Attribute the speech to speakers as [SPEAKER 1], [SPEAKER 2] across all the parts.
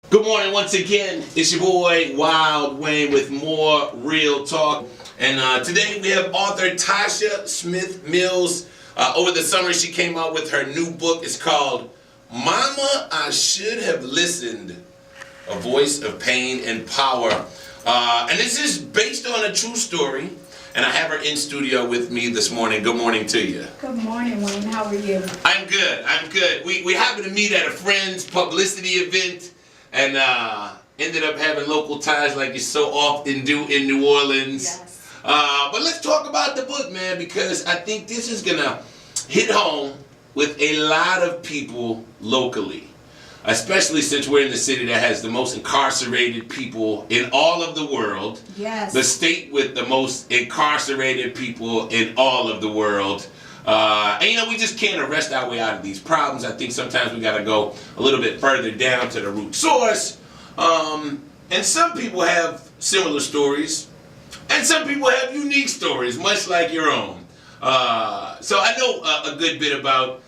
[SPEAKER 1] Good morning once again. It's your boy Wild Wayne with more real talk. And today we have author Tosha Mills. Over the summer she came out with her new book. It's called Mama, I Should Have Listened, A Voice of Pain and Power. And this is based on a true story. And I have her in studio with me this morning. Good morning to you.
[SPEAKER 2] Good morning, Wayne. How are you?
[SPEAKER 1] I'm good. We happened to meet at a friend's publicity event. And ended up having local ties like you so often do in New Orleans.
[SPEAKER 2] Yes.
[SPEAKER 1] But let's talk about the book, man, because I think this is going to hit home with a lot of people locally, especially since we're in the city that has the most incarcerated people in all of the world.
[SPEAKER 2] Yes.
[SPEAKER 1] The state with the most incarcerated people in all of the world. And we just can't arrest our way out of these problems. I think sometimes we got to go a little bit further down to the root source. And some people have similar stories, and some people have unique stories, much like your own. So I know a good bit about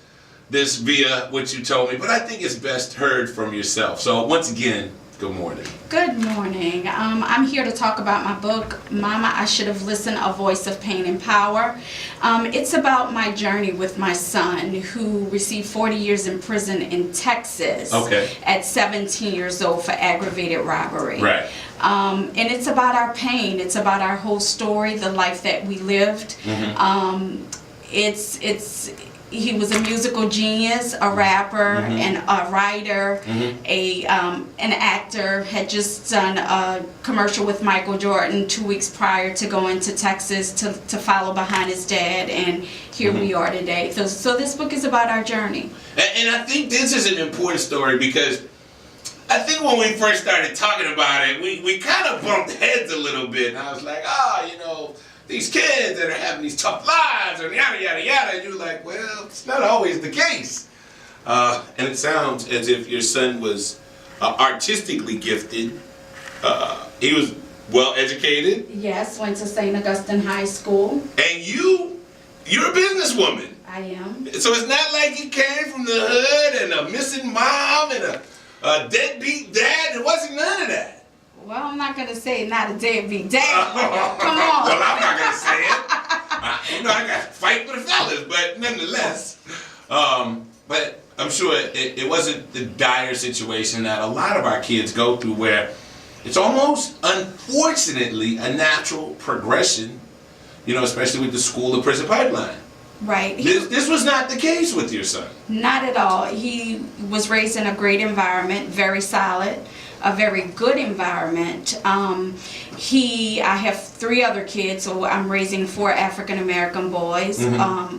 [SPEAKER 1] this via what you told me, but I think it's best heard from yourself. So once again, good morning.
[SPEAKER 2] Good morning. I'm here to talk about my book, Mama, I Should Have Listened, A Voice of Pain and Power. It's about my journey with my son, who received 40 years in prison in Texas at 17 years old for aggravated robbery.
[SPEAKER 1] Right.
[SPEAKER 2] And it's about our pain. It's about our whole story, the life that we lived. He was a musical genius, a rapper, and a writer, an actor. Had just done a commercial with Michael Jordan 2 weeks prior to going to Texas to follow behind his dad, and here we are today. So this book is about our journey.
[SPEAKER 1] And I think this is an important story because I think when we first started talking about it, we kind of bumped heads a little bit. And I was like, these kids that are having these tough lives and yada, yada, yada. And you're like, well, it's not always the case. And it sounds as if your son was artistically gifted. He was well educated.
[SPEAKER 2] Yes, went to St. Augustine High School.
[SPEAKER 1] And you're a businesswoman.
[SPEAKER 2] I am.
[SPEAKER 1] So it's not like he came from the hood and a missing mom and a deadbeat dad. It wasn't none of that.
[SPEAKER 2] Well, I'm not going to say not a deadbeat dad. Come on.
[SPEAKER 1] Well, I'm not going to say it. I got to fight with the fellas, but nonetheless. But I'm sure it wasn't the dire situation that a lot of our kids go through, where it's almost, unfortunately, a natural progression, especially with the school to prison pipeline.
[SPEAKER 2] Right.
[SPEAKER 1] This was not the case with your son.
[SPEAKER 2] Not at all. He was raised in a great environment, very solid, a very good environment. I have 3 other kids, so I'm raising 4 African American boys,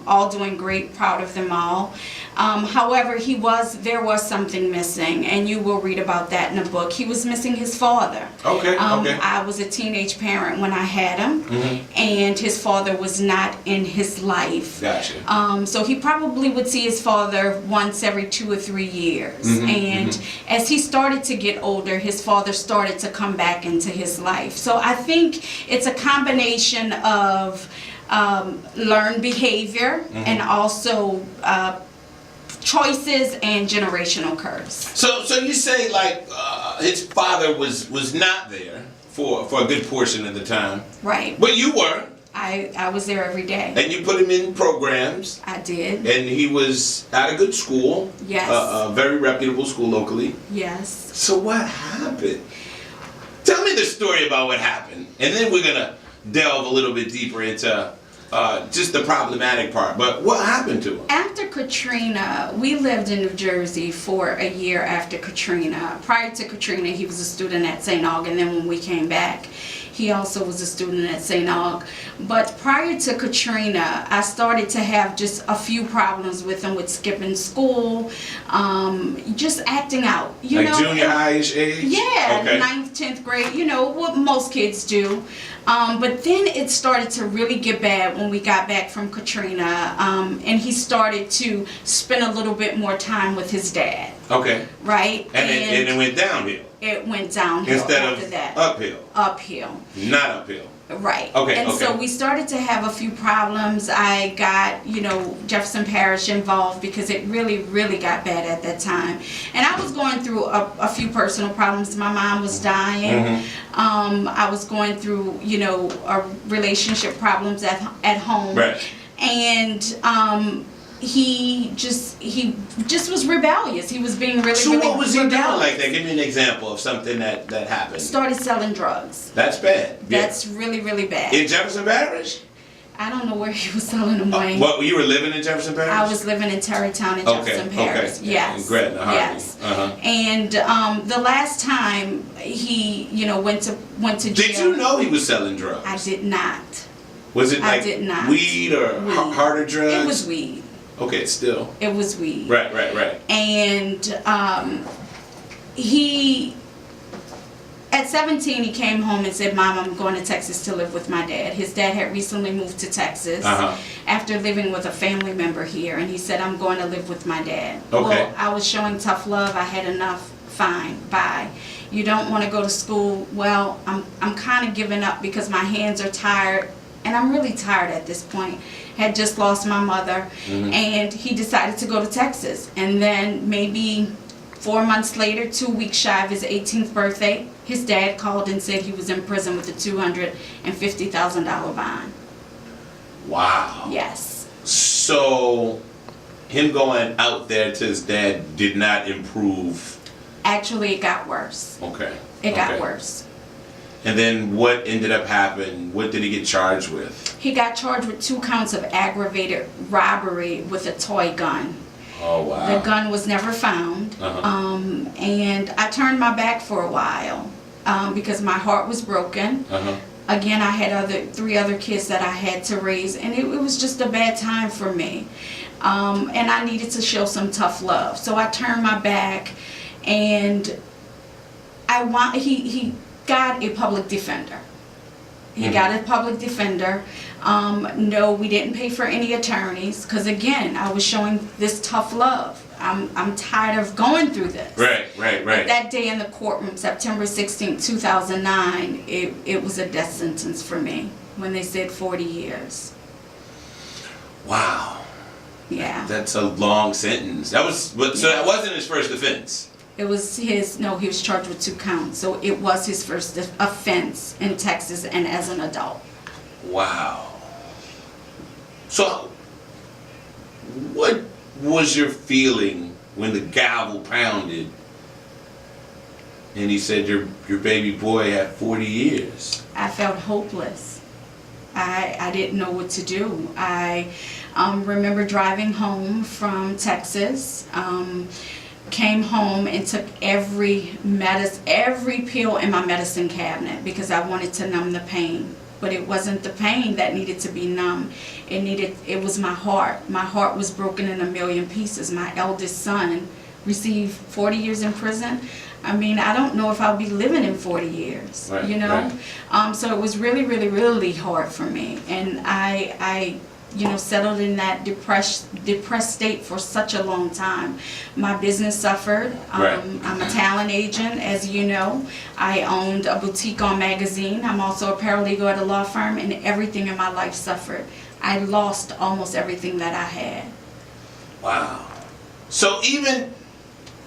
[SPEAKER 2] all doing great, proud of them all. However, there was something missing, and you will read about that in the book. He was missing his father. Okay. I was a teenage parent when I had him, and his father was not in his life.
[SPEAKER 1] Gotcha.
[SPEAKER 2] So he probably would see his father once every 2 or 3 years. And as he started to get older, his father started to come back into his life. So I think it's a combination of learned behavior and also choices and generational curse.
[SPEAKER 1] So you say his father was not there for a good portion of the time.
[SPEAKER 2] Right.
[SPEAKER 1] But you were.
[SPEAKER 2] I was there every day.
[SPEAKER 1] And you put him in programs.
[SPEAKER 2] I did.
[SPEAKER 1] And he was at a good school.
[SPEAKER 2] Yes.
[SPEAKER 1] A very reputable school locally.
[SPEAKER 2] Yes.
[SPEAKER 1] So what happened? Tell me the story about what happened. And then we're going to delve a little bit deeper into just the problematic part. But what happened to him?
[SPEAKER 2] After Katrina, we lived in New Jersey for a year after Katrina. Prior to Katrina, he was a student at St. Aug, and then when we came back, he also was a student at St. Aug. But prior to Katrina, I started to have just a few problems with him, with skipping school, just acting out.
[SPEAKER 1] Junior high-ish age?
[SPEAKER 2] Yeah,
[SPEAKER 1] okay.
[SPEAKER 2] 9th, 10th grade, what most kids do. But then it started to really get bad when we got back from Katrina, and he started to spend a little bit more time with his dad.
[SPEAKER 1] Okay.
[SPEAKER 2] right?
[SPEAKER 1] And it went downhill.
[SPEAKER 2] It went downhill
[SPEAKER 1] Instead
[SPEAKER 2] after
[SPEAKER 1] of
[SPEAKER 2] that.
[SPEAKER 1] uphill.
[SPEAKER 2] Uphill.
[SPEAKER 1] Not uphill.
[SPEAKER 2] Right.
[SPEAKER 1] Okay,
[SPEAKER 2] And
[SPEAKER 1] okay.
[SPEAKER 2] so we started to have a few problems. I got, Jefferson Parish involved because it really, really got bad at that time. And I was going through a few personal problems. My mom was dying. I was going through, relationship problems at home.
[SPEAKER 1] Right.
[SPEAKER 2] And he just was rebellious. He was being really,
[SPEAKER 1] So
[SPEAKER 2] really
[SPEAKER 1] what was he doing
[SPEAKER 2] rebellious.
[SPEAKER 1] like that? Give me an example of something that happened.
[SPEAKER 2] Started selling drugs.
[SPEAKER 1] That's bad. Yeah.
[SPEAKER 2] That's really, really bad.
[SPEAKER 1] In Jefferson Parish?
[SPEAKER 2] I don't know where he was selling them, Wayne.
[SPEAKER 1] What, you were living in Jefferson Parish?
[SPEAKER 2] I was living in Terrytown in Jefferson Parish.
[SPEAKER 1] Okay.
[SPEAKER 2] Yes.
[SPEAKER 1] In Gretna, Harvey.
[SPEAKER 2] Yes. And the last time he, went to jail.
[SPEAKER 1] Did you know he was selling drugs?
[SPEAKER 2] I did not.
[SPEAKER 1] Was it
[SPEAKER 2] I
[SPEAKER 1] like
[SPEAKER 2] did not.
[SPEAKER 1] weed or
[SPEAKER 2] Weed.
[SPEAKER 1] harder drugs?
[SPEAKER 2] It was weed.
[SPEAKER 1] Okay, still.
[SPEAKER 2] It was weed.
[SPEAKER 1] Right.
[SPEAKER 2] And he, at 17, he came home and said, "Mom, I'm going to Texas to live with my dad." His dad had recently moved to Texas after living with a family member here, and he said, "I'm going to live with my dad."
[SPEAKER 1] Okay.
[SPEAKER 2] Well, I was showing tough love. I had enough. Fine, bye. You don't want to go to school? Well, I'm kind of giving up because my hands are tired, and I'm really tired at this point. Had just lost my mother, and he decided to go to Texas. And then maybe 4 months later, 2 weeks shy of his 18th birthday, his dad called and said he was in prison with a $250,000 bond.
[SPEAKER 1] Wow.
[SPEAKER 2] Yes.
[SPEAKER 1] So him going out there to his dad did not improve.
[SPEAKER 2] Actually, it got worse.
[SPEAKER 1] Okay.
[SPEAKER 2] It got worse.
[SPEAKER 1] And then what ended up happening? What did he get charged with?
[SPEAKER 2] He got charged with 2 counts of aggravated robbery with a toy gun.
[SPEAKER 1] Oh, wow.
[SPEAKER 2] The gun was never found. And I turned my back for a while because my heart was broken. Again, I had 3 other kids that I had to raise, and it was just a bad time for me. And I needed to show some tough love. So I turned my back, and he got a public defender. He got a public defender. No, we didn't pay for any attorneys because, again, I was showing this tough love. I'm tired of going through this.
[SPEAKER 1] Right.
[SPEAKER 2] But that day in the courtroom, September 16, 2009, it was a death sentence for me when they said 40 years.
[SPEAKER 1] Wow.
[SPEAKER 2] Yeah.
[SPEAKER 1] That's a long sentence. So that wasn't his first offense.
[SPEAKER 2] It was he was charged with 2 counts. So it was his first offense in Texas and as an adult.
[SPEAKER 1] Wow. So what was your feeling when the gavel pounded and he said your baby boy had 40 years?
[SPEAKER 2] I felt hopeless. I didn't know what to do. I remember driving home from Texas. Came home and took every pill in my medicine cabinet because I wanted to numb the pain. But it wasn't the pain that needed to be numb. It was my heart. My heart was broken in a million pieces. My eldest son received 40 years in prison. I mean, I don't know if I'll be living in 40 years,
[SPEAKER 1] Right.
[SPEAKER 2] So it was really, really, really hard for me. And I settled in that depressed state for such a long time. My business suffered. I'm a talent agent, as you know. I owned a boutique on magazine. I'm also a paralegal at a law firm, and everything in my life suffered. I lost almost everything that I had.
[SPEAKER 1] Wow. So even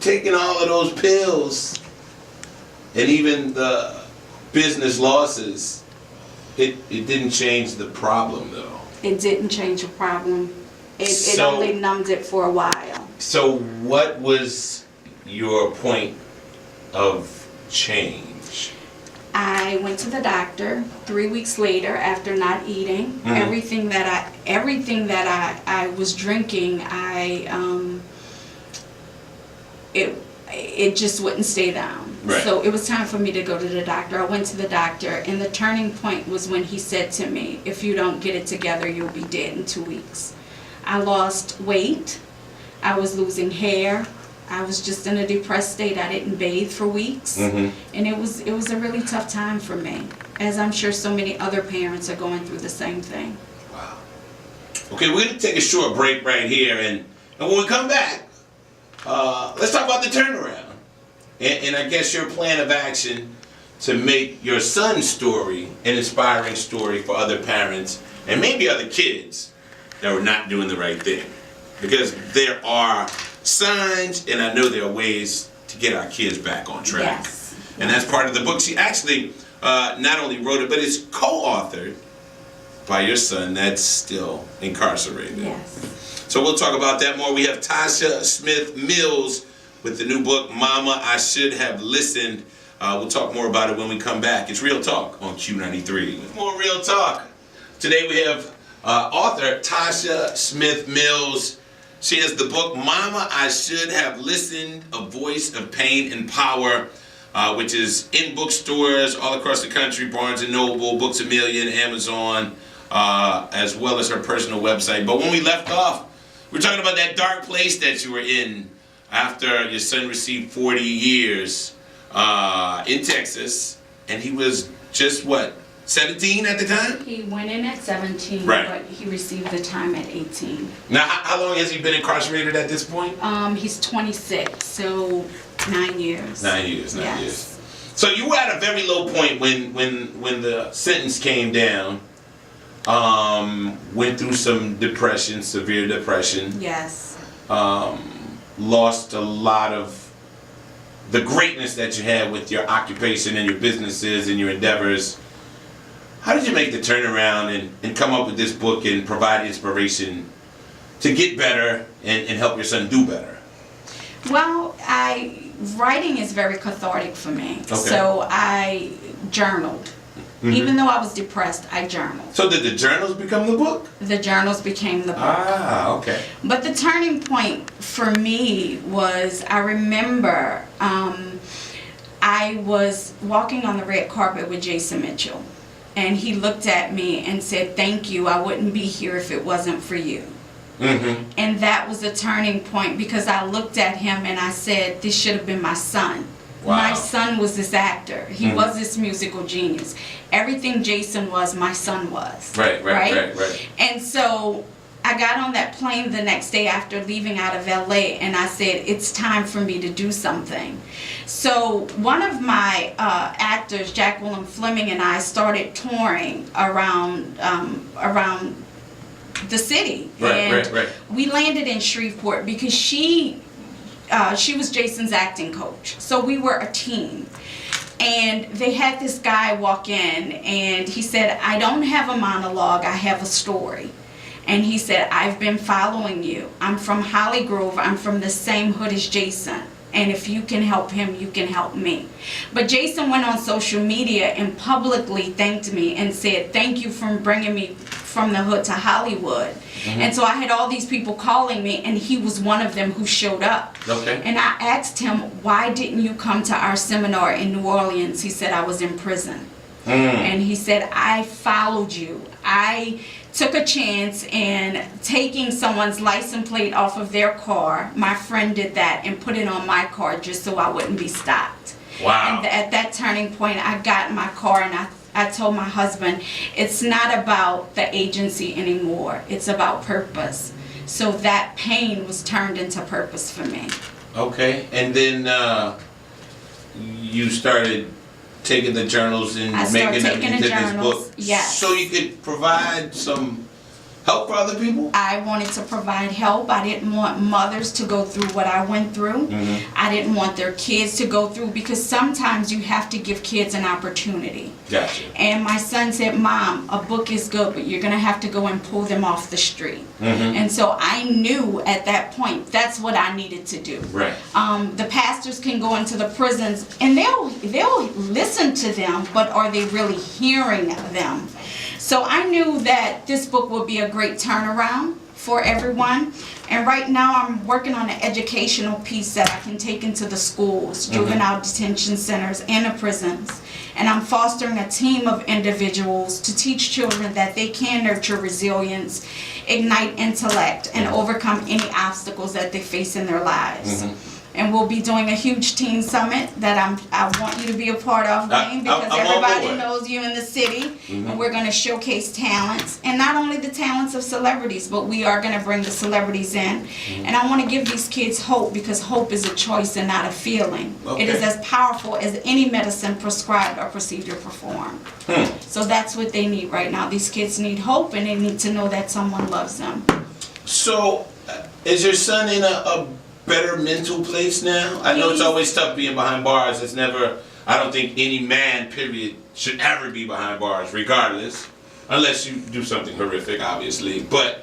[SPEAKER 1] taking all of those pills and even the business losses, it didn't change the problem though.
[SPEAKER 2] It didn't change the problem. It only numbed it for a while.
[SPEAKER 1] So what was your point of change?
[SPEAKER 2] I went to the doctor 3 weeks later after not eating. Everything that I was drinking, it just wouldn't stay down.
[SPEAKER 1] Right.
[SPEAKER 2] So it was time for me to go to the doctor. I went to the doctor, and the turning point was when he said to me, "If you don't get it together, you'll be dead in 2 weeks." I lost weight. I was losing hair. I was just in a depressed state. I didn't bathe for weeks. And it was a really tough time for me, as I'm sure so many other parents are going through the same thing.
[SPEAKER 1] Wow. Okay, we're going to take a short break right here, and when we come back, let's talk about the turnaround. And I guess your plan of action to make your son's story an inspiring story for other parents and maybe other kids that were not doing the right thing. Because there are signs, and I know there are ways to get our kids back on track.
[SPEAKER 2] Yes.
[SPEAKER 1] And that's part of the book. She actually not only wrote it, but it's co-authored by your son that's still incarcerated.
[SPEAKER 2] Yes.
[SPEAKER 1] So we'll talk about that more. We have Tosha Mills with the new book, Mama, I Should Have Listened. We'll talk more about it when we come back. It's Real Talk on Q93. More Real Talk. Today we have author Tosha Mills. She has the book, Mama, I Should Have Listened, A Voice of Pain and Power, which is in bookstores all across the country, Barnes & Noble, Books A Million, Amazon, as well as her personal website. But when we left off, we're talking about that dark place that you were in after your son received 40 years in Texas, and he was just, what, 17 at the time?
[SPEAKER 2] He went in at 17,
[SPEAKER 1] right,
[SPEAKER 2] but he received the time at 18.
[SPEAKER 1] Now, how long has he been incarcerated at this point?
[SPEAKER 2] He's 26, so 9 years.
[SPEAKER 1] 9 years, 9
[SPEAKER 2] yes.
[SPEAKER 1] years. So you were at a very low point when the sentence came down. Went through some depression, severe depression.
[SPEAKER 2] Yes.
[SPEAKER 1] Lost a lot of the greatness that you had with your occupation and your businesses and your endeavors. How did you make the turnaround and come up with this book and provide inspiration to get better and help your son do better?
[SPEAKER 2] Well, writing is very cathartic for me.
[SPEAKER 1] Okay.
[SPEAKER 2] So I journaled. Mm-hmm. Even though I was depressed, I journaled.
[SPEAKER 1] So did the journals become the book?
[SPEAKER 2] The journals became the book.
[SPEAKER 1] Ah, okay.
[SPEAKER 2] But the turning point for me was, I remember I was walking on the red carpet with Jason Mitchell. And he looked at me and said, "Thank you, I wouldn't be here if it wasn't for you." Mm-hmm. And that was a turning point, because I looked at him and I said, this should have been my son. Wow. My son was this actor. He was this musical genius. Everything Jason was, my son was. Right. And so I got on that plane the next day after leaving out of LA, and I said, it's time for me to do something. So one of my actors, Jack Willem Fleming, and I started touring around the city. Right. We landed in Shreveport because she was Jason's acting coach. So we were a team. And they had this guy walk in, and he said, I don't have a monologue, I have a story. And he said, I've been following you. I'm from Holly Grove. I'm from the same hood as Jason. And if you can help him, you can help me. But Jason went on social media and publicly thanked me and said, thank you for bringing me from the hood to Hollywood. Mm-hmm. And so I had all these people calling me, and he was one of them who showed up. Okay. And I asked him, why didn't you come to our seminar in New Orleans? He said, I was in prison. And he said, I followed you. I took a chance in taking someone's license plate off of their car. My friend did that and put it on my car just so I wouldn't be stopped. Wow. And at that turning point, I got in my car and I told my husband, it's not about the agency anymore. It's about purpose. So that pain was turned into purpose for me.
[SPEAKER 1] Okay. And then you started taking the journals and making them into this book,
[SPEAKER 2] yes.
[SPEAKER 1] So you could provide some help for other people?
[SPEAKER 2] I wanted to provide help. I didn't want mothers to go through what I went through. Mm-hmm. I didn't want their kids to go through, because sometimes you have to give kids an opportunity.
[SPEAKER 1] Gotcha.
[SPEAKER 2] And my son said, Mom, a book is good, but you're going to have to go and pull them off the street. Mm-hmm. And so I knew at that point that's what I needed to do.
[SPEAKER 1] Right.
[SPEAKER 2] The pastors can go into the prisons and they'll listen to them, but are they really hearing them? So I knew that this book would be a great turnaround for everyone. And right now I'm working on an educational piece that I can take into the schools, juvenile detention centers, and the prisons. And I'm fostering a team of individuals to teach children that they can nurture resilience, ignite intellect, and overcome any obstacles that they face in their lives. And we'll be doing a huge teen summit that I want you to be a part of, Wayne, because
[SPEAKER 1] I'm on
[SPEAKER 2] everybody
[SPEAKER 1] board.
[SPEAKER 2] knows you in the city. And we're going to showcase talents, and not only the talents of celebrities, but we are going to bring the celebrities in. And I want to give these kids hope, because hope is a choice and not a feeling.
[SPEAKER 1] Okay.
[SPEAKER 2] It is as powerful as any medicine prescribed or procedure performed. So that's what they need right now. These kids need hope, and they need to know that someone loves them.
[SPEAKER 1] So, is your son in a better mental place now? I know it's always tough being behind bars. It's never, I don't think any man, period, should ever be behind bars, regardless. Unless you do something horrific, obviously. But,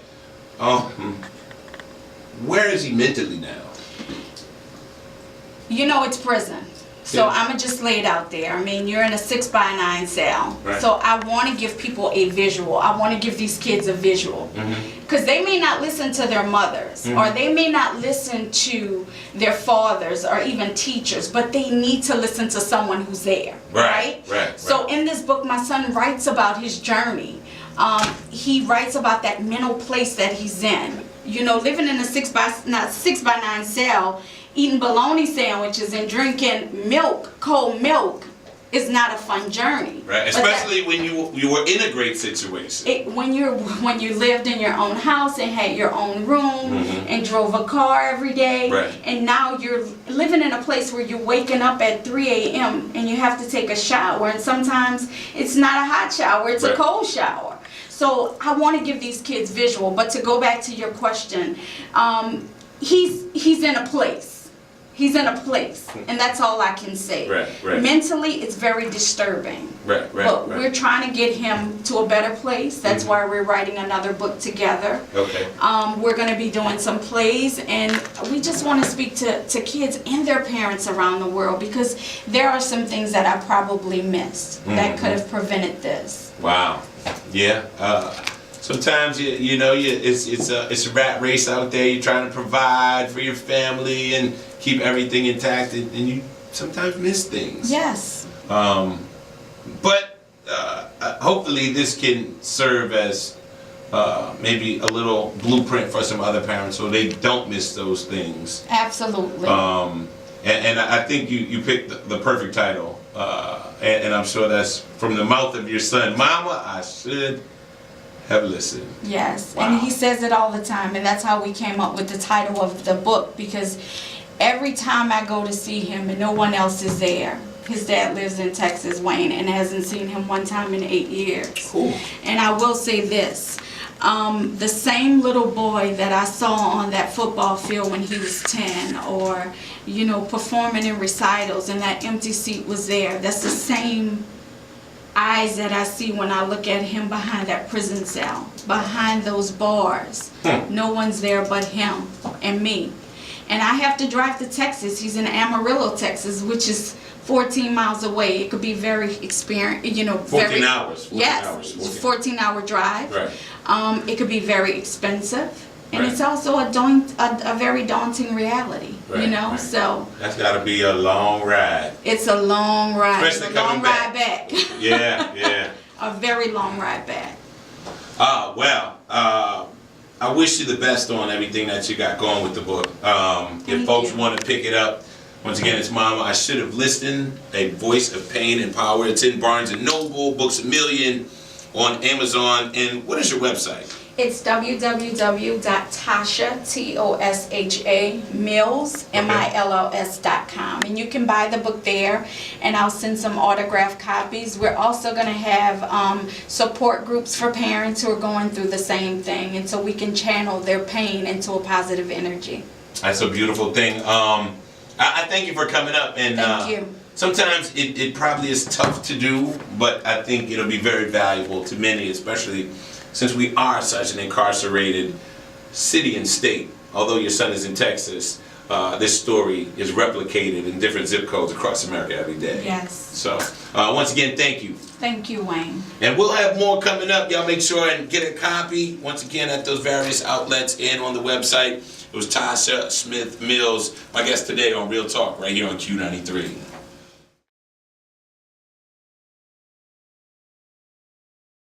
[SPEAKER 1] where is he mentally now?
[SPEAKER 2] You know, it's prison. So
[SPEAKER 1] Yeah.
[SPEAKER 2] I'm going to just lay it out there. I mean, you're in a 6x9 cell.
[SPEAKER 1] Right.
[SPEAKER 2] So I want to give people a visual. I want to give these kids a visual. Because they may not listen to their mothers, or they may not listen to their fathers, or even teachers, but they need to listen to someone who's there.
[SPEAKER 1] Right.
[SPEAKER 2] So in this book, my son writes about his journey. He writes about that mental place that he's in. You know, living in a 6x9 cell, eating bologna sandwiches and drinking milk, cold milk, is not a fun journey.
[SPEAKER 1] Right, especially when you were in a great situation.
[SPEAKER 2] When you lived in your own house and had your own room and drove a car every day,
[SPEAKER 1] Right.
[SPEAKER 2] and now you're living in a place where you're waking up at 3 a.m. and you have to take a shower, and sometimes it's not a hot shower, it's a cold shower. So I want to give these kids visual. But to go back to your question, he's in a place. He's in a place, and that's all I can say.
[SPEAKER 1] Right.
[SPEAKER 2] Mentally, it's very disturbing.
[SPEAKER 1] Right.
[SPEAKER 2] But we're trying to get him to a better place. That's why we're writing another book together.
[SPEAKER 1] Okay.
[SPEAKER 2] We're going to be doing some plays, and we just want to speak to kids and their parents around the world, because there are some things that I probably missed that could have prevented this.
[SPEAKER 1] Wow. Yeah. Sometimes it's a rat race out there. You're trying to provide for your family and keep everything intact, and you sometimes miss things.
[SPEAKER 2] Yes.
[SPEAKER 1] But hopefully this can serve as maybe a little blueprint for some other parents, so they don't miss those things.
[SPEAKER 2] Absolutely.
[SPEAKER 1] And I think you picked the perfect title, and I'm sure that's from the mouth of your son. Mama, I should have listened.
[SPEAKER 2] Yes,
[SPEAKER 1] Wow.
[SPEAKER 2] and he says it all the time, and that's how we came up with the title of the book, because every time I go to see him and no one else is there. His dad lives in Texas, Wayne, and hasn't seen him one time in 8 years.
[SPEAKER 1] Cool.
[SPEAKER 2] And I will say this, the same little boy that I saw on that football field when he was 10, or, you know, performing in recitals and that empty seat was there, that's the same eyes that I see when I look at him behind that prison cell, behind those bars. No one's there but him and me. And I have to drive to Texas. He's in Amarillo, Texas, which is 14 miles away. It could be very
[SPEAKER 1] 14 hours.
[SPEAKER 2] 14-hour drive.
[SPEAKER 1] Right.
[SPEAKER 2] It could be very expensive, and
[SPEAKER 1] Right.
[SPEAKER 2] it's also a very daunting reality.
[SPEAKER 1] Right,
[SPEAKER 2] You know,
[SPEAKER 1] right.
[SPEAKER 2] so
[SPEAKER 1] That's got to be a long ride.
[SPEAKER 2] it's a long ride.
[SPEAKER 1] Especially
[SPEAKER 2] It's a long
[SPEAKER 1] coming back.
[SPEAKER 2] ride back.
[SPEAKER 1] Yeah.
[SPEAKER 2] A very long ride back.
[SPEAKER 1] I wish you the best on everything that you got going with the book. If
[SPEAKER 2] Thank
[SPEAKER 1] folks
[SPEAKER 2] you.
[SPEAKER 1] want to pick it up, once again, it's Mama, I Should Have Listened, A Voice of Pain and Power. It's in Barnes & Noble, Books A Million, on Amazon. And what is your website?
[SPEAKER 2] It's www.Tosha, Tosha Mills, Mills.com, and you can buy the book there, and I'll send some autographed copies. We're also going to have support groups for parents who are going through the same thing, and so we can channel their pain into a positive energy.
[SPEAKER 1] That's a beautiful thing. I thank you for coming up. And
[SPEAKER 2] Thank you.
[SPEAKER 1] Sometimes it probably is tough to do, but I think it'll be very valuable to many, especially since we are such an incarcerated city and state. Although your son is in Texas, this story is replicated in different zip codes across America every day.
[SPEAKER 2] Yes.
[SPEAKER 1] So, once again, thank you.
[SPEAKER 2] Thank you, Wayne.
[SPEAKER 1] And we'll have more coming up. Y'all make sure and get a copy, once again, at those various outlets and on the website. It was Tosha Mills, my guest today on Real Talk, right here on Q93.